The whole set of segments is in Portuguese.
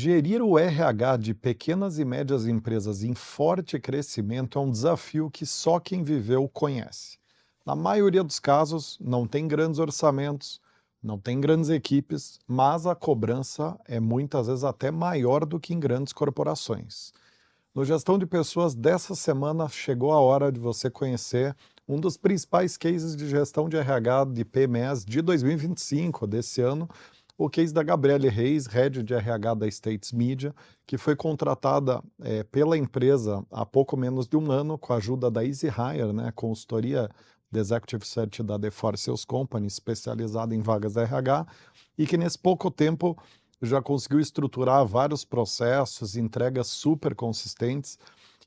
Gerir o RH de pequenas e médias empresas em forte crescimento é um desafio que só quem viveu conhece. Na maioria dos casos, não tem grandes orçamentos, não tem grandes equipes, mas a cobrança é muitas vezes até maior do que em grandes corporações. No Gestão de Pessoas dessa semana, chegou a hora de você conhecer um dos principais cases de gestão de RH de PMEs de 2025, desse ano, o case da Gabriele Reis, Head de RH da States Media, que foi contratada pela empresa há pouco menos de um ano, com a ajuda da Easy Hire, né, consultoria de Executive Search da The For Sales Company, especializada em vagas de RH, e que nesse pouco tempo já conseguiu estruturar vários processos, entregas super consistentes,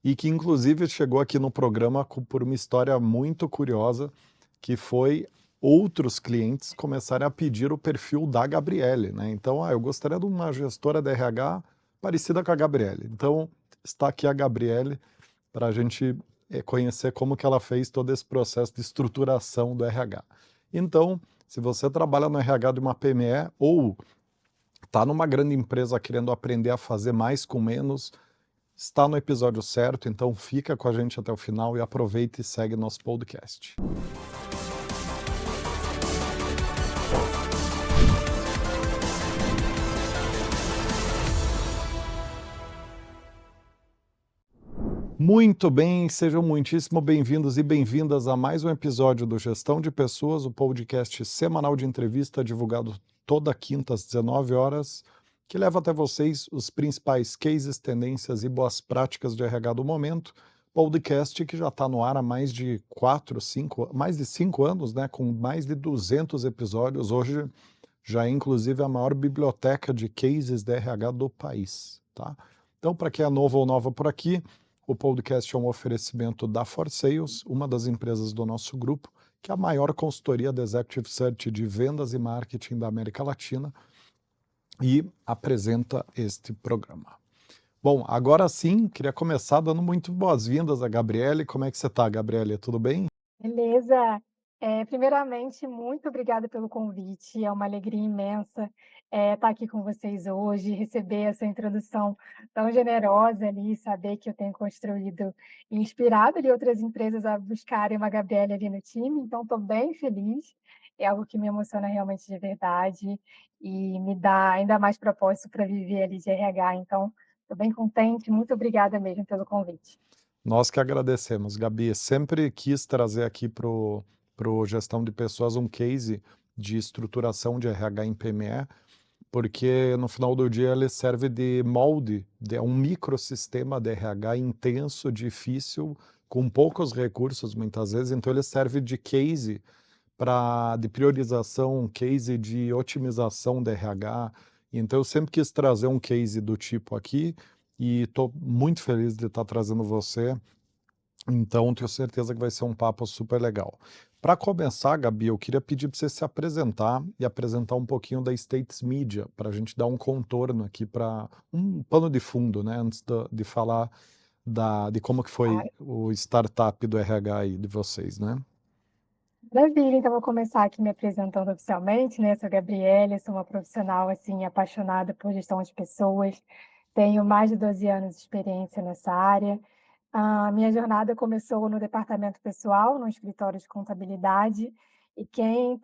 e que inclusive chegou aqui no programa por uma história muito curiosa, que foi outros clientes começarem a pedir o perfil da Gabriele, né? Então, eu gostaria de uma gestora de RH parecida com a Gabriele. Então, está aqui a Gabriele para a gente conhecer como que ela fez todo esse processo de estruturação do RH. Então, se você trabalha no RH de uma PME ou está numa grande empresa querendo aprender a fazer mais com menos, está no episódio certo, então fica com a gente até o final e aproveita e segue nosso podcast. Muito bem, sejam muitíssimo bem-vindos e bem-vindas a mais um episódio do Gestão de Pessoas, o podcast semanal de entrevista divulgado toda quinta às 19 horas, que leva até vocês os principais cases, tendências e boas práticas de RH do momento. Podcast que já está no ar há mais de 5 anos, né, com mais de 200 episódios. Hoje já é inclusive a maior biblioteca de cases de RH do país, tá? Então, para quem é novo ou nova por aqui, o podcast é um oferecimento da For Sales, uma das empresas do nosso grupo, que é a maior consultoria de Executive Search de vendas e marketing da América Latina, e apresenta este programa. Bom, agora sim, queria começar dando muito boas-vindas a Gabriele. Como é que você está, Gabriele? Tudo bem? Beleza. Primeiramente, muito obrigada pelo convite, é uma alegria imensa, estar aqui com vocês hoje, receber essa introdução tão generosa ali, saber que eu tenho construído e inspirado ali outras empresas a buscarem uma Gabriela ali no time, então estou bem feliz, é algo que me emociona realmente de verdade e me dá ainda mais propósito para viver ali de RH, então estou bem contente, muito obrigada mesmo pelo convite. Nós que agradecemos, Gabi. Sempre quis trazer aqui para o Gestão de Pessoas um case de estruturação de RH em PME, porque no final do dia ele serve de molde, de um microsistema de RH intenso, difícil, com poucos recursos muitas vezes, então ele serve de case de priorização, case de otimização de RH. Então eu sempre quis trazer um case do tipo aqui e estou muito feliz de estar trazendo você. Então, tenho certeza que vai ser um papo super legal. Para começar, Gabi, eu queria pedir para você se apresentar e apresentar um pouquinho da States Media, para a gente dar um contorno aqui, para um pano de fundo, né, antes de falar de como que foi o startup do RH aí de vocês, né? Maravilha, então vou começar aqui me apresentando oficialmente, né? Sou Gabriele, sou uma profissional assim apaixonada por gestão de pessoas. Tenho mais de 12 anos de experiência nessa área. A minha jornada começou no departamento pessoal, no escritório de contabilidade. E quem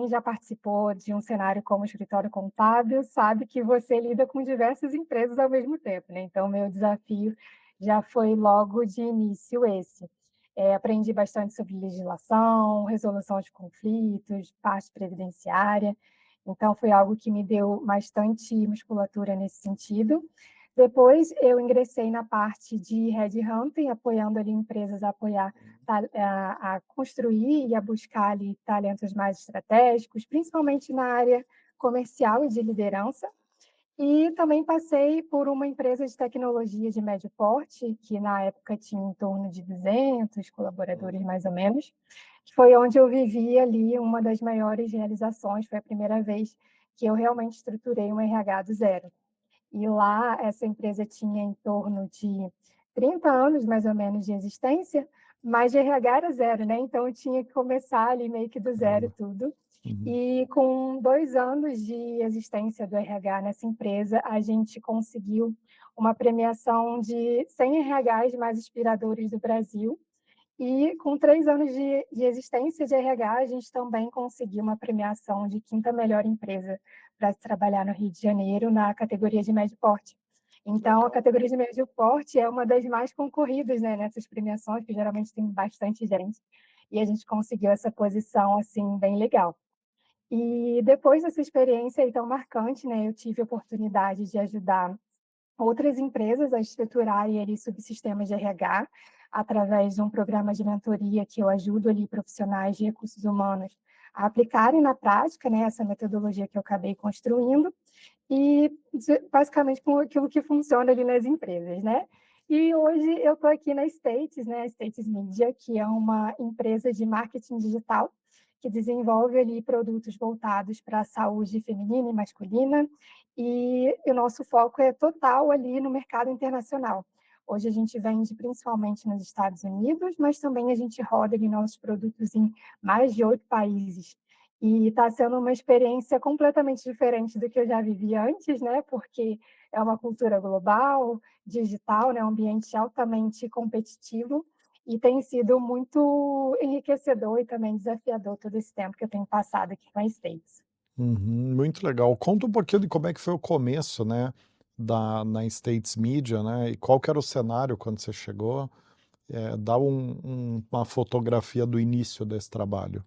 já participou de um cenário como escritório contábil sabe que você lida com diversas empresas ao mesmo tempo, né? Então, meu desafio já foi logo de início esse. Aprendi bastante sobre legislação, resolução de conflitos, parte previdenciária, então foi algo que me deu bastante musculatura nesse sentido. Depois eu ingressei na parte de headhunting, apoiando ali empresas a construir e a buscar ali talentos mais estratégicos, principalmente na área comercial e de liderança. E também passei por uma empresa de tecnologia de médio porte, que na época tinha em torno de 200 colaboradores, mais ou menos, que foi onde eu vivi ali uma das maiores realizações. Foi a primeira vez que eu realmente estruturei um RH do zero. E lá, essa empresa tinha em torno de 30 anos, mais ou menos, de existência, mas de RH era zero, né? Então, eu tinha que começar ali meio que do zero Caramba. tudo. Uhum. E com 2 anos de existência do RH nessa empresa, a gente conseguiu uma premiação de 100 RHs mais inspiradores do Brasil. E com 3 anos de existência de RH, a gente também conseguiu uma premiação de 5ª melhor empresa para se trabalhar no Rio de Janeiro, na categoria de médio porte. Então, a Legal. categoria de médio porte é uma das mais concorridas, né, nessas premiações, que geralmente tem bastante gente, e a gente conseguiu essa posição, assim, bem legal. E depois dessa experiência aí tão marcante, né, eu tive a oportunidade de ajudar outras empresas a estruturarem ali subsistemas de RH, através de um programa de mentoria que eu ajudo ali profissionais de recursos humanos a aplicarem na prática, né, essa metodologia que eu acabei construindo, e basicamente com aquilo que funciona ali nas empresas, né. E hoje eu estou aqui na States, né, a States Media, que é uma empresa de marketing digital, que desenvolve ali produtos voltados para a saúde feminina e masculina, e o nosso foco é total ali no mercado internacional. Hoje a gente vende principalmente nos Estados Unidos, mas também a gente roda ali nossos produtos em mais de 8 países. E está sendo uma experiência completamente diferente do que eu já vivi antes, né, porque é uma cultura global, digital, né, um ambiente altamente competitivo, e tem sido muito enriquecedor e também desafiador todo esse tempo que eu tenho passado aqui com a States. Uhum, muito legal. Conta um pouquinho de como é que foi o começo, né, na States Media, né, e qual que era o cenário quando você chegou. Dá uma fotografia do início desse trabalho.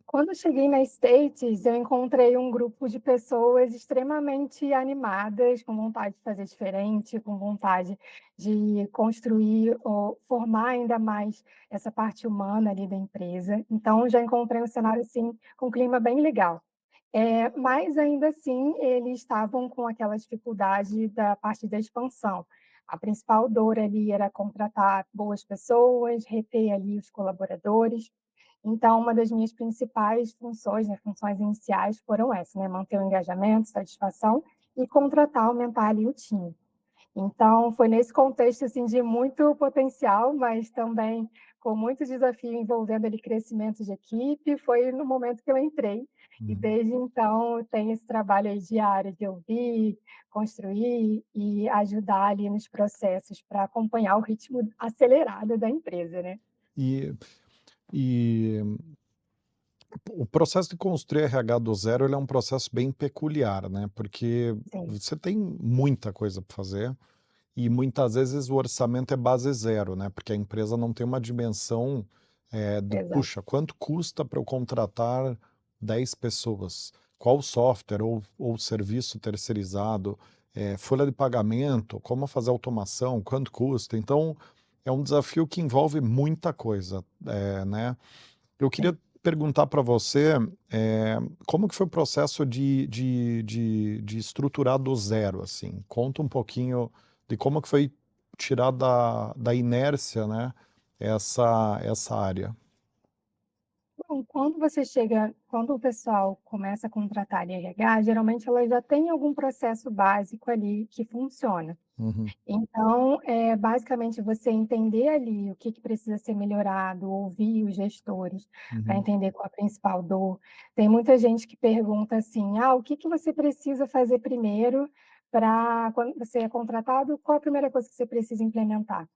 Quando eu cheguei na States, eu encontrei um grupo de pessoas extremamente animadas, com vontade de fazer diferente, com vontade de construir ou formar ainda mais essa parte humana ali da empresa. Então, já encontrei um cenário, assim, com um clima bem legal. Mas ainda assim, eles estavam com aquela dificuldade da parte da expansão. A principal dor ali era contratar boas pessoas, reter ali os colaboradores. Então, uma das minhas principais funções, né, funções iniciais foram essas, né, manter o engajamento, satisfação e contratar, aumentar ali o time. Então, foi nesse contexto, assim, de muito potencial, mas também com muito desafio envolvendo ali crescimento de equipe, foi no momento que eu entrei. E Uhum. desde então eu tenho esse trabalho aí diário de ouvir, construir e ajudar ali nos processos para acompanhar o ritmo acelerado da empresa, né. E e o processo de construir RH do zero, ele é um processo bem peculiar, né, porque Sim, você tem muita coisa para fazer e muitas vezes o orçamento é base zero, né, porque a empresa não tem uma dimensão, do exato. puxa, quanto custa para eu contratar 10 pessoas? Qual software ou serviço terceirizado? Folha de pagamento? Como fazer automação? Quanto custa? Então, é um desafio que envolve muita coisa, né. Eu queria Sim. perguntar para você, como que foi o processo de estruturar do zero, assim? Conta um pouquinho de como que foi tirar da inércia, né, essa área. Bom, quando o pessoal começa a contratar ali RH, geralmente ela já tem algum processo básico ali que funciona. Uhum, Então, basicamente você entender ali o que que precisa ser melhorado, ouvir os gestores para uhum, entender qual a principal dor. Tem muita gente que pergunta assim: "Ah, o que que você precisa fazer primeiro para quando você é contratado, qual a primeira coisa que você precisa implementar?".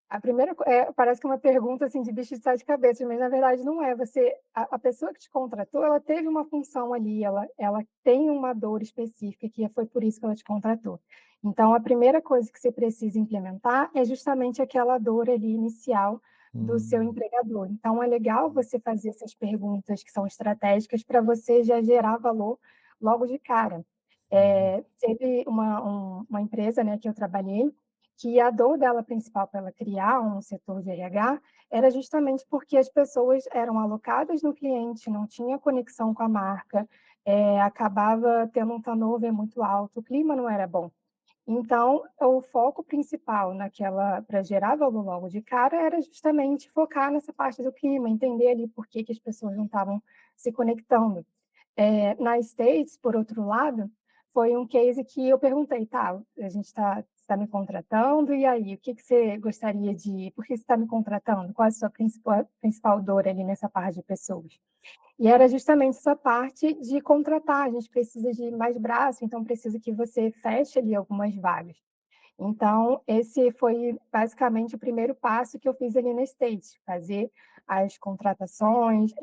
A primeira parece que é uma pergunta, assim, de bicho de sete cabeças, mas na verdade não é, a pessoa que te contratou, ela teve uma função ali, ela tem uma dor específica, que foi por isso que ela te contratou. Então a primeira coisa que você precisa implementar é justamente aquela dor ali inicial do seu hum, empregador. Então é legal você fazer essas perguntas que são estratégicas para você já gerar valor logo de cara. uhum, Teve uma empresa, né, que eu trabalhei, que a dor dela principal para ela criar um setor de RH, era justamente porque as pessoas eram alocadas no cliente, não tinha conexão com a marca, acabava tendo um turnover muito alto, o clima não era bom. Então, o foco principal naquela para gerar valor logo de cara, era justamente focar nessa parte do clima, entender ali por que que as pessoas não estavam se conectando. Na States, por outro lado, foi um case que eu perguntei: "Tá, a gente está me contratando, e aí, o que que você gostaria de por que você está me contratando? Qual é a sua principal dor ali nessa parte de pessoas?". E era justamente essa parte de contratar, a gente precisa de mais braço, então precisa que você feche ali algumas vagas. Então, esse foi basicamente o primeiro passo que eu fiz ali na State, fazer as contratações,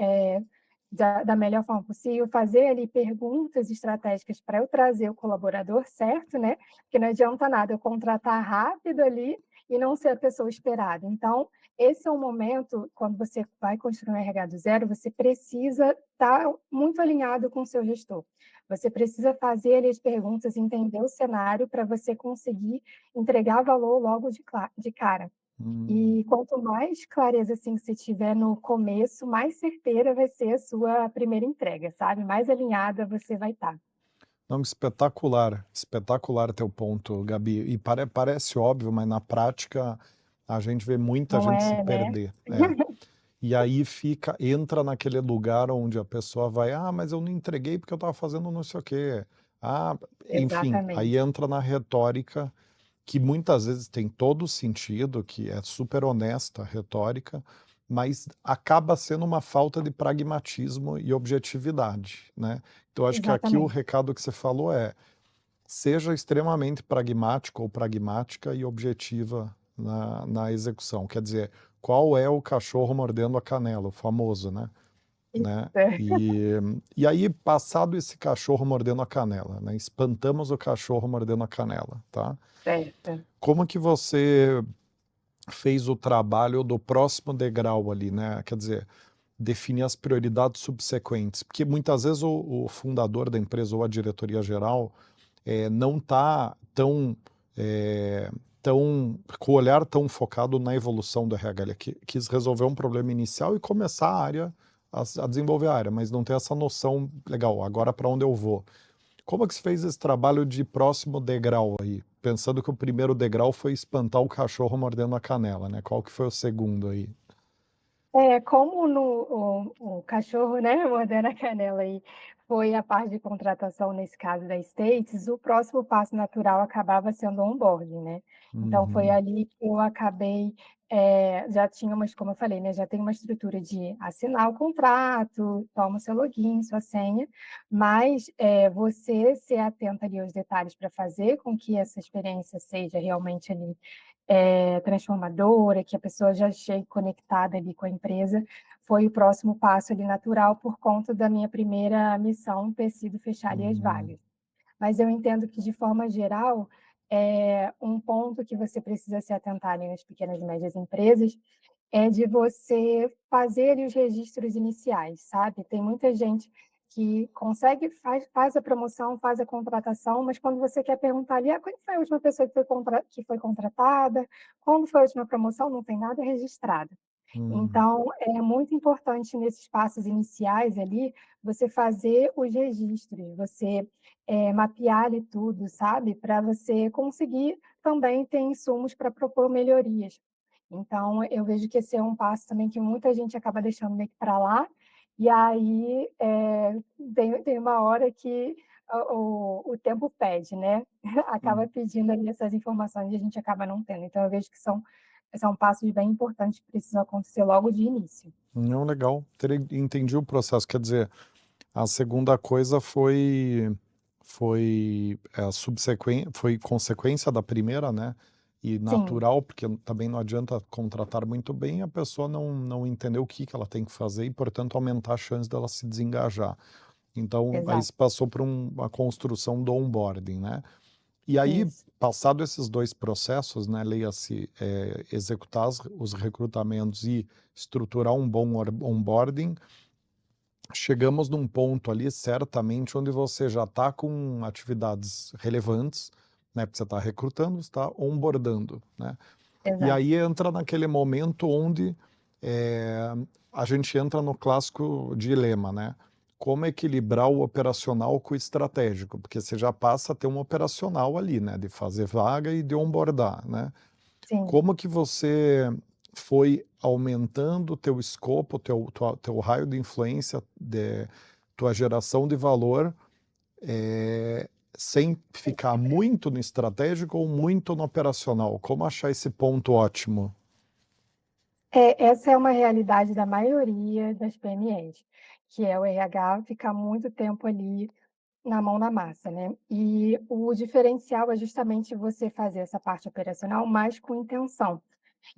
da melhor forma possível, fazer ali perguntas estratégicas para eu trazer o colaborador certo, né, porque não adianta nada eu contratar rápido ali e não ser a pessoa esperada. Então, esse é um momento, quando você vai construir um RH do zero, você precisa estar muito alinhado com o seu gestor. Você precisa fazer ali as perguntas, entender o cenário para você conseguir entregar valor logo de cara. Hum. E quanto mais clareza, assim, que você tiver no começo, mais certeira vai ser a sua primeira entrega, sabe, mais alinhada você vai estar. Não, espetacular, espetacular teu ponto, Gabi. E parece óbvio, mas na prática a gente vê muita Não gente se é, né? perder. É. E aí entra naquele lugar onde a pessoa vai, ah, mas eu não entreguei porque eu estava fazendo não sei o quê. Ah, enfim, aí Exatamente, entra na retórica que muitas vezes tem todo o sentido, que é super honesta a retórica, mas acaba sendo uma falta de pragmatismo e objetividade, né. Então acho que aqui o exatamente, recado que você falou é: seja extremamente pragmático ou pragmática e objetiva na execução. Quer dizer, qual é o cachorro mordendo a canela, o famoso, né. isso, E aí, passado esse cachorro mordendo a canela, né, espantamos o cachorro mordendo a canela, tá. certo. Como que você fez o trabalho do próximo degrau ali, né, quer dizer, definir as prioridades subsequentes? Porque muitas vezes o fundador da empresa ou a diretoria geral, não está eh, com o olhar tão focado na evolução do RH, ele quis resolver um problema inicial e começar a área a desenvolver a área, mas não tem essa noção: "Legal, agora para onde eu vou?". Como é que você fez esse trabalho de próximo degrau aí? Pensando que o primeiro degrau foi espantar o cachorro mordendo a canela, né, qual que foi o segundo aí? É, como o cachorro, né, mordendo a canela aí, foi a parte de contratação, nesse caso da States, o próximo passo natural acabava sendo o onboarding, né. Então foi Uhum, ali que eu acabei, já tinha umas como eu falei, né, já tem uma estrutura de assinar o contrato, toma o seu login, sua senha, mas, você ser atenta ali aos detalhes para fazer com que essa experiência seja realmente ali transformadora, que a pessoa já chegue conectada ali com a empresa, foi o próximo passo ali natural por conta da minha primeira missão ter sido fechar ali as uhum, vagas. Mas eu entendo que de forma geral, um ponto que você precisa se atentar ali nas pequenas e médias empresas, é de você fazer ali os registros iniciais, sabe. Tem muita gente que consegue faz a promoção, faz a contratação, mas quando você quer perguntar ali: "Ah, quando foi a última pessoa que foi contratada? Quando foi a última promoção?", não tem nada registrado. hum, Então, é muito importante nesses passos iniciais ali, você fazer os registros, você, mapear ali tudo, sabe, para você conseguir também ter insumos para propor melhorias. Então, eu vejo que esse é um passo também que muita gente acaba deixando meio que para lá, e aí, tem uma hora que o tempo pede, né, acaba hum. pedindo ali essas informações e a gente acaba não tendo. Então eu vejo que são passos bem importantes que precisam acontecer logo de início. Não, legal, entendi o processo, quer dizer, a segunda coisa foi consequência da primeira, né, e Sim, natural, porque também não adianta contratar muito bem e a pessoa não entender o que ela tem que fazer e, portanto, aumentar a chance dela se desengajar. Então, aí exato. se passou por uma construção do onboarding, né. E aí, Isso. passado esses 2 processos, né, leia-se, executar os recrutamentos e estruturar um bom onboarding, chegamos num ponto ali, certamente, onde você já está com atividades relevantes, né, porque você está recrutando, você está onboardando, né. E Exato. aí entra naquele momento onde, eh, a gente entra no clássico dilema, né. Como equilibrar o operacional com o estratégico? Porque você já passa a ter um operacional ali, né, de fazer vaga e de onboardar, né. Sim. Como que você foi aumentando o teu escopo, teu raio de influência, tua geração de valor, sem ficar muito no estratégico ou muito no operacional? Como achar esse ponto ótimo? É, essa é uma realidade da maioria das PMEs. que é o RH ficar muito tempo ali na mão na massa, né. E o diferencial é justamente você fazer essa parte operacional mais com intenção.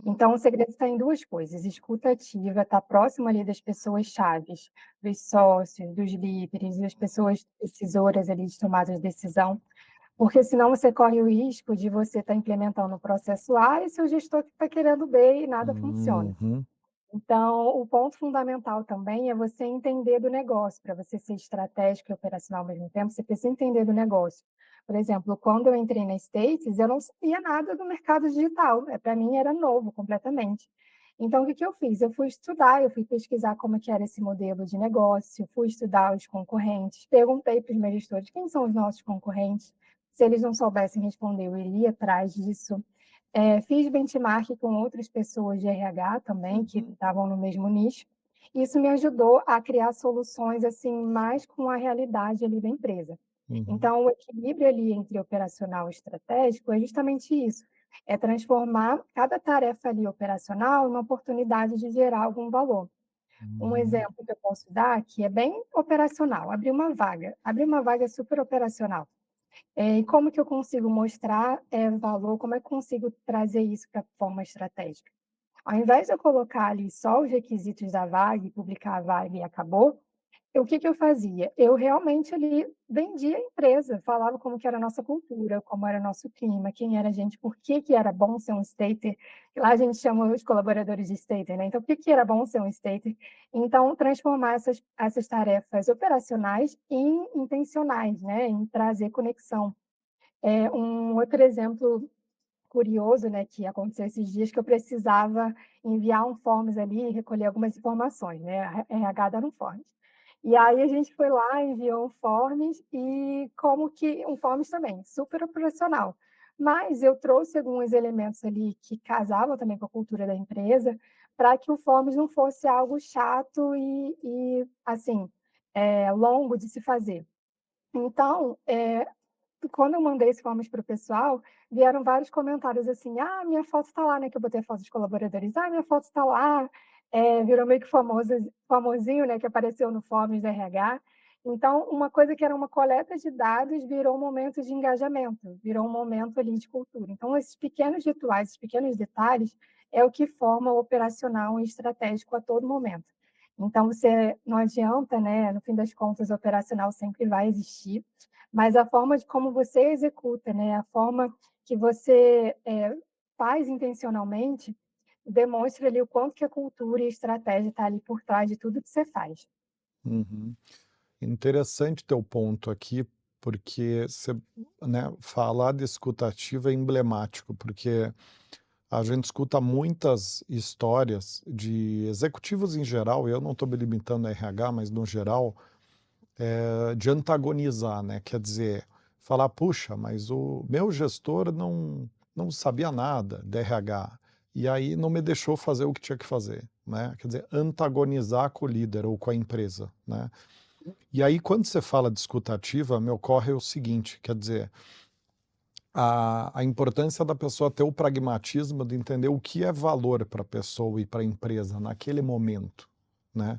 Então o segredo está em 2 coisas: escuta ativa, estar próximo ali das pessoas chaves, dos sócios, dos líderes, das pessoas decisoras ali de tomada de decisão, porque senão você corre o risco de você estar implementando o processo A e seu gestor que está querendo B e nada funciona. Uhum, Então, o ponto fundamental também é você entender do negócio, para você ser estratégico e operacional ao mesmo tempo, você precisa entender do negócio. Por exemplo, quando eu entrei na States, eu não sabia nada do mercado digital, para mim era novo completamente. Então, o que que eu fiz? Eu fui estudar, eu fui pesquisar como é que era esse modelo de negócio, fui estudar os concorrentes, perguntei para os meus gestores quem são os nossos concorrentes. Se eles não soubessem responder, eu iria atrás disso. Fiz benchmark com outras pessoas de RH também, que estavam no mesmo nicho. Isso me ajudou a criar soluções, assim, mais com a realidade ali da empresa. uhum, Então, o equilíbrio ali entre operacional e estratégico é justamente isso, é transformar cada tarefa ali operacional numa oportunidade de gerar algum valor. Um uhum, exemplo que eu posso dar, que é bem operacional, abrir uma vaga super operacional. E como que eu consigo mostrar, valor, como é que eu consigo trazer isso pra forma estratégica? Ao invés de eu colocar ali só os requisitos da vaga e publicar a vaga e acabou, o que que eu fazia? Eu realmente ali vendia a empresa, falava como que era a nossa cultura, como era o nosso clima, quem era a gente, por que que era bom ser um stater. Lá a gente chama os colaboradores de stater, né, então por que que era bom ser um stater. Então transformar essas tarefas operacionais em intencionais, né, em trazer conexão. Um outro exemplo curioso, né, que aconteceu esses dias, que eu precisava enviar um forms ali e recolher algumas informações, né, a RH dando um forms. E aí a gente foi lá, enviou um forms e como que um forms também, super operacional. Mas eu trouxe alguns elementos ali que casavam também com a cultura da empresa, para que o forms não fosse algo chato e assim, longo de se fazer. Então, quando eu mandei esse forms para o pessoal, vieram vários comentários assim: "Ah, minha foto está lá", né, que eu botei a foto dos colaboradores. "Ah, minha foto está lá", virou meio que famosinho, né, que apareceu no forms da RH. Então, uma coisa que era uma coleta de dados virou um momento de engajamento, virou um momento ali de cultura. Então esses pequenos rituais, esses pequenos detalhes, é o que forma o operacional e estratégico a todo momento. Então você não adianta, né, no fim das contas o operacional sempre vai existir, mas a forma de como você executa, né, a forma que você, faz intencionalmente, demonstra ali o quanto que a cultura e a estratégia está ali por trás de tudo que você faz. uhum. Interessante teu ponto aqui, porque você, né, falar de escuta ativa é emblemático, porque a gente escuta muitas histórias de executivos em geral, eu não estou me limitando a RH, mas no geral, de antagonizar, né? Quer dizer, falar, puxa, mas o meu gestor não sabia nada de RH, e aí não me deixou fazer o que tinha que fazer, né? Quer dizer, antagonizar com o líder ou com a empresa, né? E aí, quando você fala de escuta ativa, me ocorre o seguinte, quer dizer, a importância da pessoa ter o pragmatismo de entender o que é valor para a pessoa e para a empresa naquele momento, né?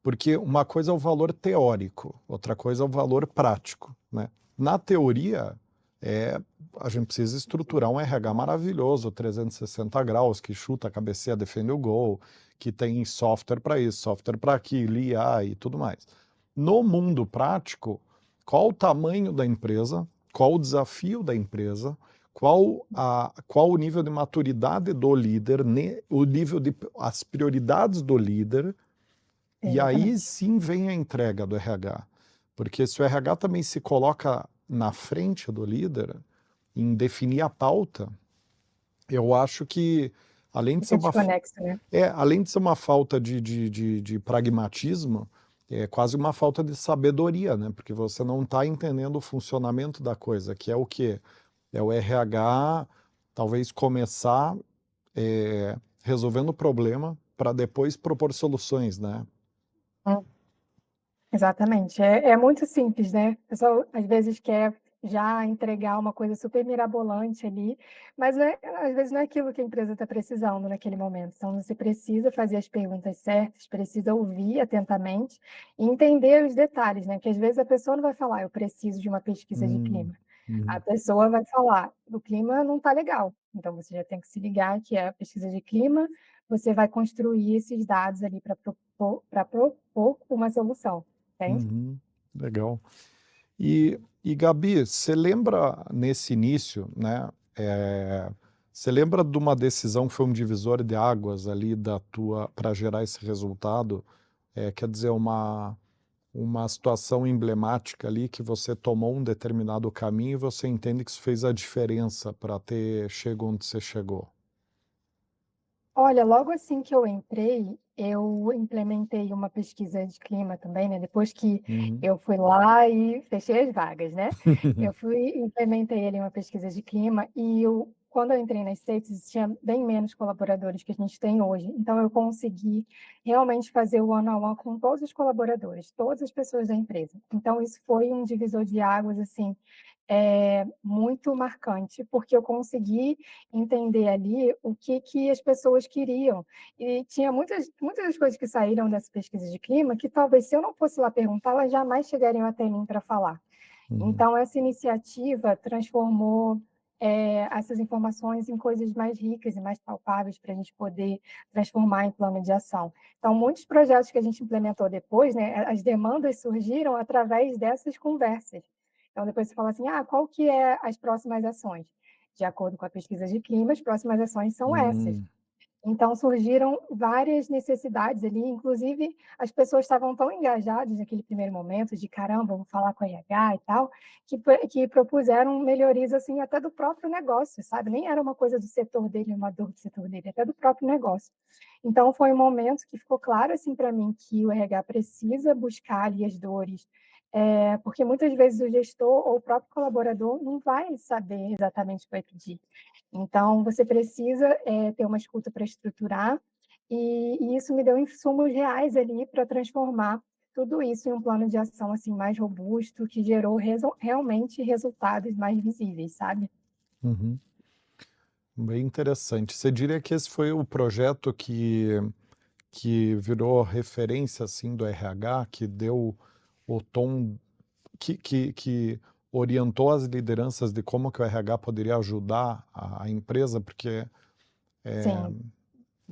Porque uma coisa é o valor teórico, outra coisa é o valor prático, né? Na teoria, é, a gente precisa estruturar um RH maravilhoso, 360 graus, que chuta a cabeceia, defende o gol, que tem software para isso, software para aquilo, IA e tudo mais. No mundo prático, qual o tamanho da empresa, qual o desafio da empresa, qual o nível de maturidade do líder, o nível de as prioridades do líder, e aí Exatamente. sim vem a entrega do RH. Porque se o RH também se coloca na frente do líder, em definir a pauta, eu acho que, além de ser Fica uma, desconexo, né. além de ser uma falta de pragmatismo, é quase uma falta de sabedoria, né? Porque você não está entendendo o funcionamento da coisa, que é o quê? É o RH talvez começar resolvendo o problema para depois propor soluções, né? Hum, exatamente. É muito simples, né. O pessoal às vezes quer já entregar uma coisa super mirabolante ali, mas às vezes não é aquilo que a empresa está precisando naquele momento. Então você precisa fazer as perguntas certas, precisa ouvir atentamente e entender os detalhes, né, porque às vezes a pessoa não vai falar: "Eu preciso de uma pesquisa de Hum, clima". A uhum, pessoa vai falar: "O clima não está legal". Então você já tem que se ligar que é a pesquisa de clima, você vai construir esses dados ali para propor uma solução, entende? uhum, legal. E Gabi, você lembra nesse início, né, você lembra de uma decisão que foi um divisor de águas ali da tua para gerar esse resultado? Quer dizer, uma situação emblemática ali que você tomou um determinado caminho e você entende que isso fez a diferença para ter chego onde você chegou? Olha, logo assim que eu entrei, eu implementei uma pesquisa de clima também, né, depois que Uhum. eu fui lá e fechei as vagas, né. Eu fui e implementei ali uma pesquisa de clima e quando eu entrei na States, tinha bem menos colaboradores que a gente tem hoje, então eu consegui realmente fazer o one on one com todos os colaboradores, todas as pessoas da empresa. Então isso foi um divisor de águas, assim, muito marcante, porque eu consegui entender ali o que que as pessoas queriam. E tinha muitas das coisas que saíram dessa pesquisa de clima que talvez se eu não fosse lá perguntar, elas jamais chegariam até mim para falar. Uhum, Então essa iniciativa transformou, essas informações em coisas mais ricas e mais palpáveis para a gente poder transformar em plano de ação. Então muitos projetos que a gente implementou depois, né, as demandas surgiram através dessas conversas. Então depois você fala assim: "Ah, qual que é as próximas ações?". De acordo com a pesquisa de clima, as próximas ações são essas. hum, Então surgiram várias necessidades ali, inclusive as pessoas estavam tão engajadas naquele primeiro momento de: "Caramba, vou falar com a RH e tal", que propuseram melhorias, assim, até do próprio negócio, sabe, nem era uma coisa do setor dele, uma dor do setor dele, até do próprio negócio. Então foi um momento que ficou claro, assim, para mim que o RH precisa buscar ali as dores, porque muitas vezes o gestor ou o próprio colaborador não vai saber exatamente o que vai pedir. Então, você precisa, ter uma escuta para estruturar, e isso me deu insumos reais ali para transformar tudo isso em um plano de ação, assim, mais robusto, que gerou realmente resultados mais visíveis, sabe? uhum. Bem interessante. Você diria que esse foi o projeto que virou referência, assim, do RH, que deu o tom, que orientou as lideranças de como que o RH poderia ajudar a empresa? Porque Sim.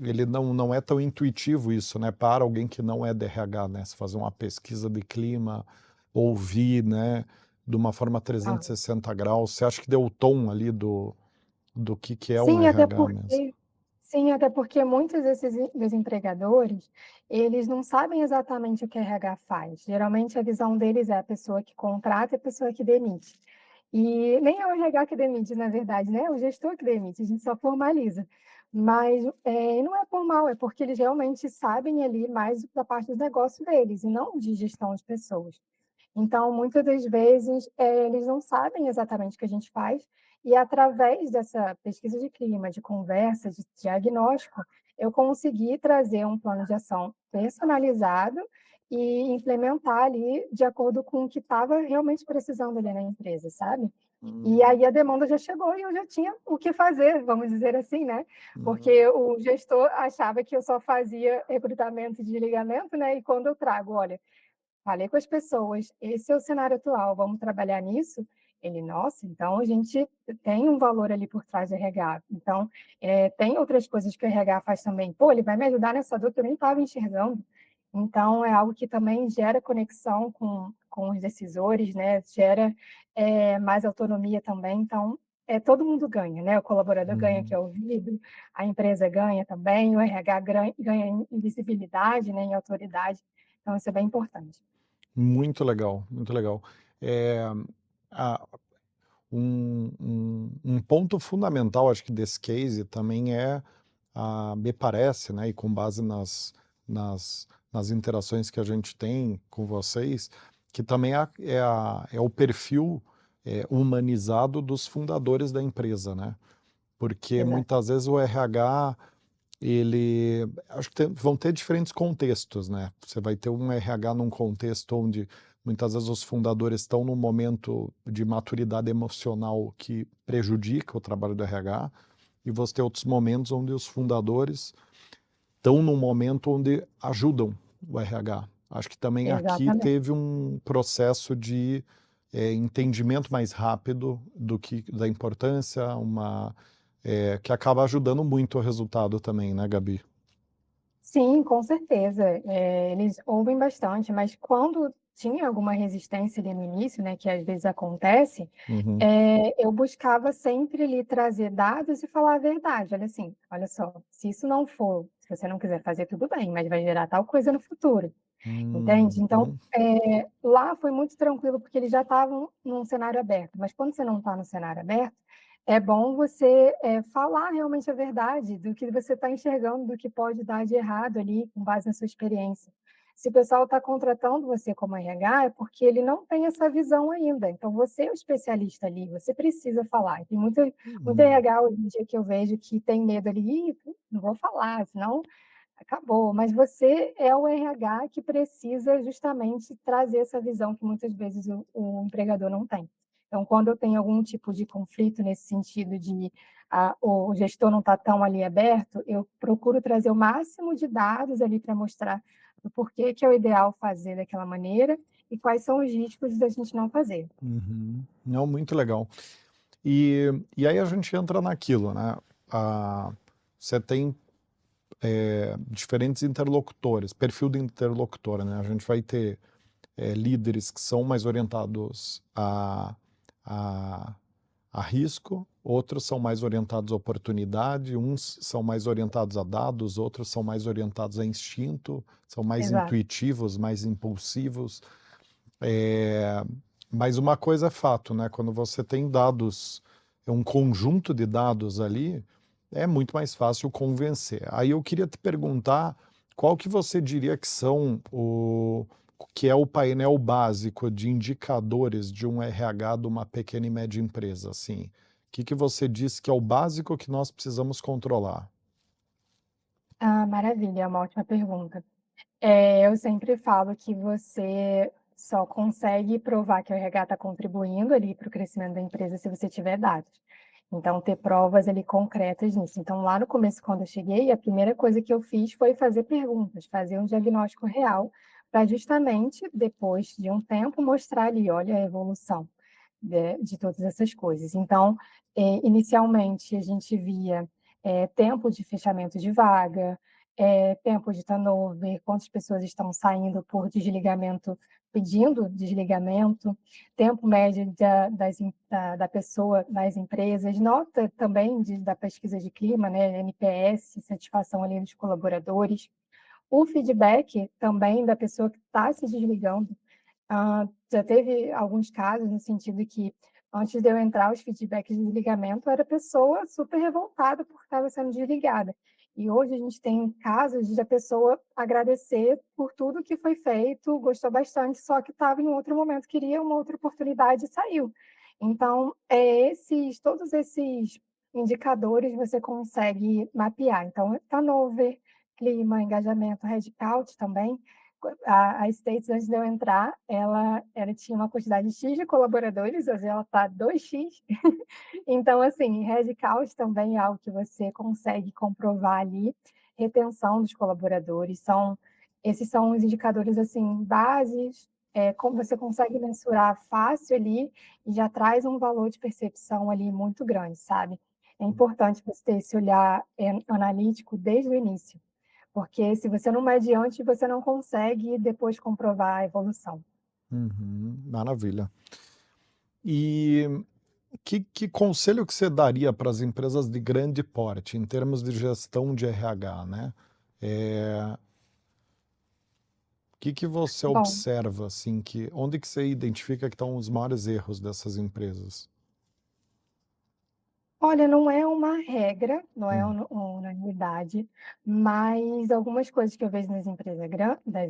ele não é tão intuitivo isso, né, para alguém que não é de RH, né, se fazer uma pesquisa de clima, ouvir, né, de uma forma Ah. 360 graus. Você acha que deu o tom ali do que é um Sim, até RH mesmo? porque sim, até porque muitos desses desempregadores, eles não sabem exatamente o que a RH faz. Geralmente a visão deles é a pessoa que contrata e a pessoa que demite. E nem é o RH que demite, na verdade, né, é o gestor que demite, a gente só formaliza. Mas, não é por mal, é porque eles realmente sabem ali mais da parte do negócio deles e não de gestão de pessoas. Então, muitas das vezes, eles não sabem exatamente o que a gente faz, e através dessa pesquisa de clima, de conversa, de diagnóstico, eu consegui trazer um plano de ação personalizado e implementar ali de acordo com o que estava realmente precisando ali na empresa, sabe? E Hum, aí a demanda já chegou e eu já tinha o que fazer, vamos dizer assim, né? hum, Porque o gestor achava que eu só fazia recrutamento de ligamento, né? E quando eu trago, olha, falei com as pessoas, esse é o cenário atual, vamos trabalhar nisso? Ele: "Nossa, então a gente tem um valor ali por trás do RH, então, tem outras coisas que o RH faz também. Pô, ele vai me ajudar nessa dor que eu nem estava enxergando". Então é algo que também gera conexão com os decisores, né, gera, mais autonomia também, então, todo mundo ganha, né, o colaborador ganha que uhum. é ouvido, a empresa ganha também, o RH ganha em visibilidade, né, em autoridade, então isso é bem importante. Muito legal, muito legal. Eh, a um ponto fundamental, acho que desse case também me parece, né, e com base nas interações que a gente tem com vocês, que também é o perfil, humanizado dos fundadores da empresa, né. Porque Exato. muitas vezes o RH, acho que vão ter diferentes contextos, né. Você vai ter um RH num contexto onde Muitas vezes os fundadores estão num momento de maturidade emocional que prejudica o trabalho do RH, e você tem outros momentos onde os fundadores estão num momento onde ajudam o RH. Acho que também aqui Exatamente. teve um processo de, entendimento mais rápido da importância, que acaba ajudando muito o resultado também, né, Gabi? Sim, com certeza. Eles ouvem bastante, mas quando tinha alguma resistência ali no início, né, que às vezes acontece, Uhum. eu buscava sempre lhe trazer dados e falar a verdade. Olha assim, olha só, se isso não for, se você não quiser fazer, tudo bem, mas vai gerar tal coisa no futuro. Entende? Então, Uhum. lá foi muito tranquilo, porque eles já estavam num cenário aberto, mas quando você não está no cenário aberto, é bom você, falar realmente a verdade do que você está enxergando, do que pode dar de errado ali, com base na sua experiência. Se o pessoal está contratando você como RH, é porque ele não tem essa visão ainda, então você é o especialista ali, você precisa falar. Tem muito Uhum. RH hoje em dia que eu vejo que tem medo ali: "Ih, não vou falar, senão acabou", mas você é o RH que precisa justamente trazer essa visão que muitas vezes o empregador não tem. Então, quando eu tenho algum tipo de conflito nesse sentido de, o gestor não está tão ali aberto, eu procuro trazer o máximo de dados ali para mostrar o porquê que é o ideal fazer daquela maneira e quais são os riscos da gente não fazer. Uhum. Não, muito legal. E aí a gente entra naquilo, né, você tem, diferentes interlocutores, perfil do interlocutor, né, a gente vai ter, líderes que são mais orientados a a risco, outros são mais orientados à oportunidade, uns são mais orientados a dados, outros são mais orientados a instinto, são mais Exato. intuitivos, mais impulsivos. Eh, mas uma coisa é fato, né, quando você tem dados, é um conjunto de dados ali, é muito mais fácil convencer. Aí eu queria te perguntar, qual que você diria que são o que é o painel básico de indicadores de um RH de uma pequena e média empresa, assim? O que você diz que é o básico que nós precisamos controlar? Ah, maravilha, é uma ótima pergunta. Eu sempre falo que você só consegue provar que o RH está contribuindo ali para o crescimento da empresa se você tiver dados. Então, ter provas ali concretas nisso. Então, lá no começo, quando eu cheguei, a primeira coisa que eu fiz foi fazer perguntas, fazer um diagnóstico real, para justamente, depois de um tempo, mostrar ali, olha a evolução de todas essas coisas. Então, inicialmente, a gente via tempo de fechamento de vaga, tempo de turnover, quantas pessoas estão saindo por desligamento, pedindo desligamento, tempo médio da pessoa nas empresas, nota também da pesquisa de clima, né, NPS, satisfação ali dos colaboradores, o feedback também da pessoa que está se desligando. Já teve alguns casos no sentido que, antes de eu entrar, os feedbacks de desligamento era a pessoa super revoltada por estava sendo desligada. E hoje a gente tem casos de a pessoa agradecer por tudo que foi feito, gostou bastante, só que estava em um outro momento, queria uma outra oportunidade e saiu. Então, todos esses indicadores você consegue mapear. Então, turnover, clima, engajamento, headcount também, a States, antes de eu entrar, ela tinha uma quantidade X de colaboradores, hoje ela está 2x. Então, assim, headcount também é algo que você consegue comprovar ali, retenção dos colaboradores, esses são os indicadores, assim, bases, como você consegue mensurar fácil ali, e já traz um valor de percepção ali muito grande, sabe. É importante você ter esse olhar, analítico desde o início. Porque se você não mede antes, você não consegue depois comprovar a evolução. Uhum, maravilha. E que conselho que você daria para as empresas de grande porte, em termos de gestão de RH, né? Que você Bom, observa, assim, onde que você identifica que estão os maiores erros dessas empresas? olha, não é uma regra, não é Hum. uma unanimidade, mas algumas coisas que eu vejo das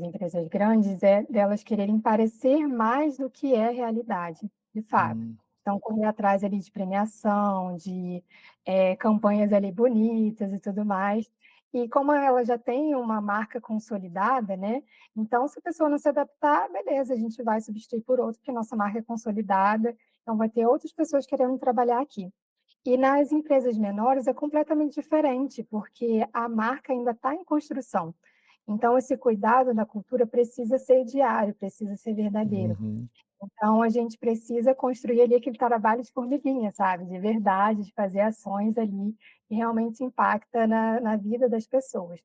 empresas grandes é delas quererem parecer mais do que é a realidade, de fato. Hum. Então, correr atrás ali de premiação, de campanhas ali bonitas e tudo mais. E como ela já tem uma marca consolidada, né, então se a pessoa não se adaptar, beleza, a gente vai substituir por outro, porque nossa marca é consolidada, então vai ter outras pessoas querendo trabalhar aqui. E nas empresas menores é completamente diferente, porque a marca ainda está em construção. Então esse cuidado da cultura precisa ser diário, precisa ser verdadeiro. Uhum, Então a gente precisa construir ali aquele trabalho de formiguinha, sabe, de verdade, de fazer ações ali que realmente impacta na vida das pessoas.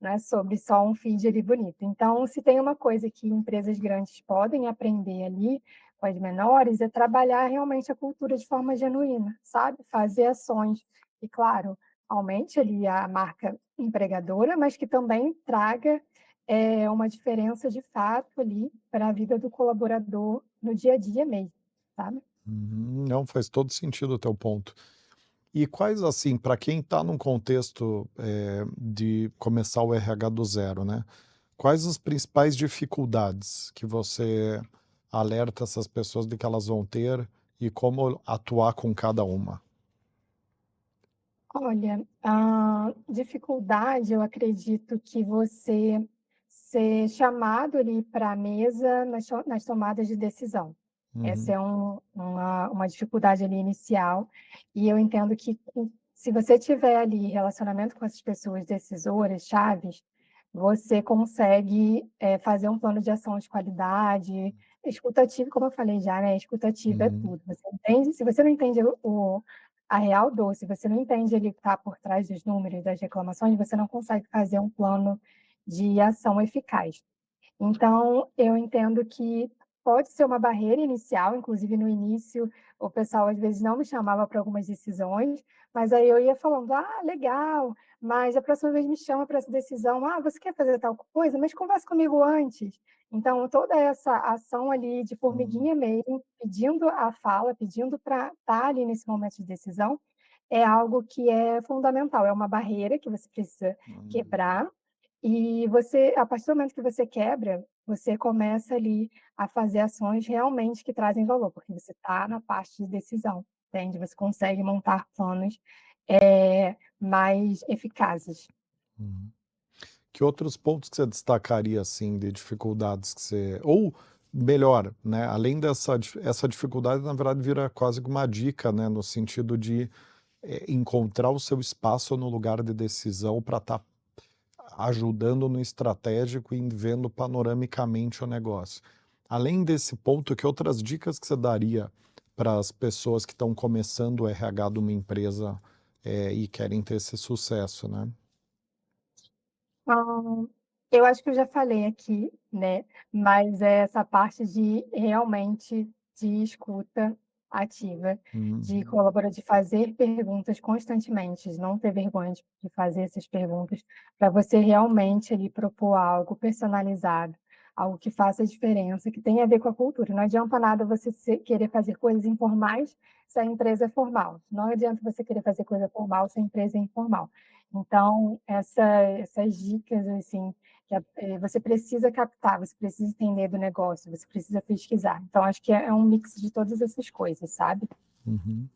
Não é sobre só um feed ali bonito. Então, se tem uma coisa que empresas grandes podem aprender ali com as menores, é trabalhar realmente a cultura de forma genuína, sabe? Fazer ações e, claro, aumente ali a marca empregadora, mas que também traga, uma diferença de fato ali para a vida do colaborador no dia a dia mesmo, sabe? uhum. Não, faz todo sentido o teu ponto. E quais, assim, para quem está num contexto, de começar o RH do zero, né, quais as principais dificuldades que você alerta essas pessoas de que elas vão ter e como atuar com cada uma? Olha, a dificuldade, eu acredito que você ser chamado ali para a mesa nas tomadas de decisão. Essa Uhum, é uma dificuldade ali inicial, e eu entendo que se você tiver ali relacionamento com essas pessoas decisoras, chaves, você consegue, fazer um plano de ação de qualidade, escutativo, como eu falei já, né, escutativa é uhum, tudo. Você entende se você não entende a real dor, se você não entende ele que está por trás dos números, das reclamações, você não consegue fazer um plano de ação eficaz. Então, eu entendo que pode ser uma barreira inicial, inclusive no início o pessoal às vezes não me chamava para algumas decisões, mas aí eu ia falando: "Ah, legal, mas a próxima vez me chama para essa decisão. Ah, você quer fazer tal coisa? Mas conversa comigo antes". Então toda essa ação ali de hum, formiguinha mesmo, pedindo a fala, pedindo para estar ali nesse momento de decisão, é algo que é fundamental, é uma barreira que você precisa hum, quebrar e você a partir do momento que você quebra, você começa ali a fazer ações realmente que trazem valor, porque você está na parte de decisão, entende? Você consegue montar planos, mais eficazes. uhum. Que outros pontos que você destacaria, assim, de dificuldades que você ou melhor, né, além dessa essa dificuldade, na verdade, vira quase que uma dica, né, no sentido de, encontrar o seu espaço no lugar de decisão para estar ajudando no estratégico e vendo panoramicamente o negócio. Além desse ponto, que outras dicas que você daria para as pessoas que estão começando o RH de uma empresa, e querem ter esse sucesso, né? Hã, eu acho que eu já falei aqui, né, mas é essa parte de realmente de escuta ativa, de Uhum, colaborar, de fazer perguntas constantemente, de não ter vergonha de fazer essas perguntas, para você realmente ali propor algo personalizado, algo que faça diferença, que tenha a ver com a cultura. Não adianta nada você querer fazer coisas informais se a empresa é formal. Não adianta você querer fazer coisa formal se a empresa é informal. Então, essas dicas, assim, que você precisa captar, você precisa entender do negócio, você precisa pesquisar. Então acho que é um mix de todas essas coisas, sabe. uhum.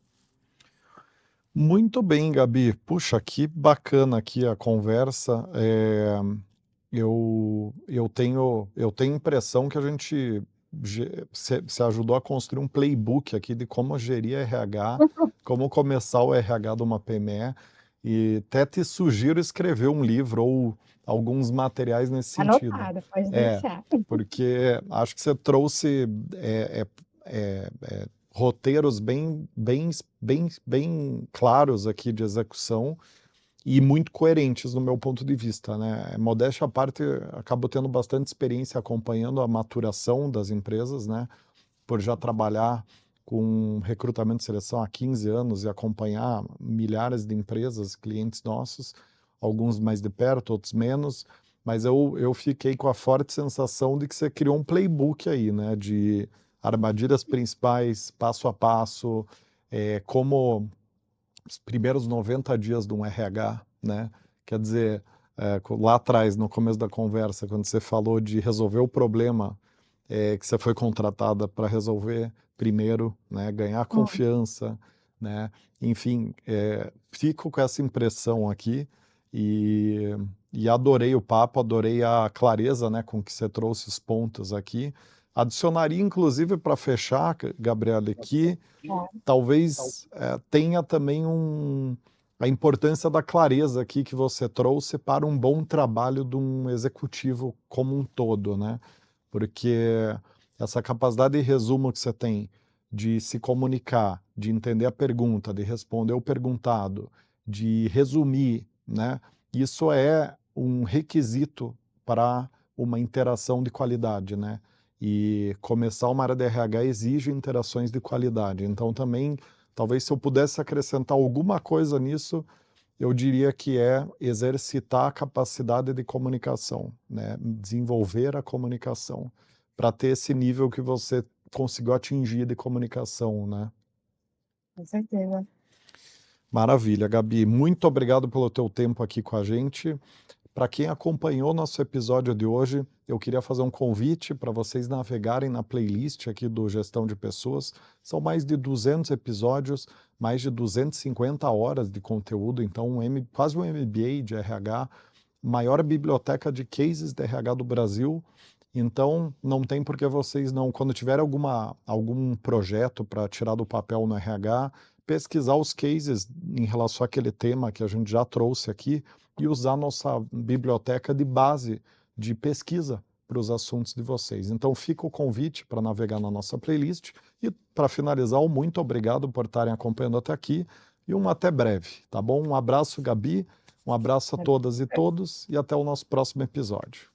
Muito bem, Gabi. Puxa, que bacana aqui a conversa. Eu tenho impressão que a gente se ajudou a construir um playbook aqui de como gerir RH, como começar o RH de uma PME, e até te sugiro escrever um livro ou alguns materiais nesse sentido. Anotado, pode É, deixar. porque acho que você trouxe roteiros bem claros aqui de execução e muito coerentes no meu ponto de vista, né. Modéstia à parte, acabo tendo bastante experiência acompanhando a maturação das empresas, né, por já trabalhar com recrutamento e seleção há 15 anos e acompanhar milhares de empresas, clientes nossos, alguns mais de perto, outros menos, mas eu fiquei com a forte sensação de que você criou um playbook aí, né, de armadilhas principais, passo a passo, como os primeiros 90 dias de um RH, né? Quer dizer, lá atrás, no começo da conversa, quando você falou de resolver o problema que você foi contratada para resolver primeiro, né? Ganhar Hum. confiança, né? Enfim, fico com essa impressão aqui e, e adorei o papo, adorei a clareza, né, com que você trouxe os pontos aqui. Adicionaria, inclusive, para fechar, Gabriele, que Tá, talvez tenha também a importância da clareza aqui que você trouxe para um bom trabalho de um executivo como um todo, né? Porque essa capacidade de resumo que você tem de se comunicar, de entender a pergunta, de responder o perguntado, de resumir, né? Isso é um requisito para uma interação de qualidade, né? E começar uma área de RH exige interações de qualidade. Então também, talvez se eu pudesse acrescentar alguma coisa nisso, eu diria que é exercitar a capacidade de comunicação, né? Desenvolver a comunicação, para ter esse nível que você conseguiu atingir de comunicação, né? com certeza. Maravilha, Gabi. Muito obrigado pelo teu tempo aqui com a gente. Para quem acompanhou nosso episódio de hoje, eu queria fazer um convite para vocês navegarem na playlist aqui do Gestão de Pessoas. São mais de 200 episódios, mais de 250 horas de conteúdo, então quase um MBA de RH, maior biblioteca de cases de RH do Brasil. Então, não tem por que vocês não, quando tiver algum projeto para tirar do papel no RH, pesquisar os cases em relação àquele tema que a gente já trouxe aqui e usar nossa biblioteca de base de pesquisa para os assuntos de vocês. Então, fica o convite para navegar na nossa playlist e, para finalizar, muito obrigado por estarem acompanhando até aqui e até breve, tá bom? Um abraço, Gabi, um abraço a todas e todos e até o nosso próximo episódio.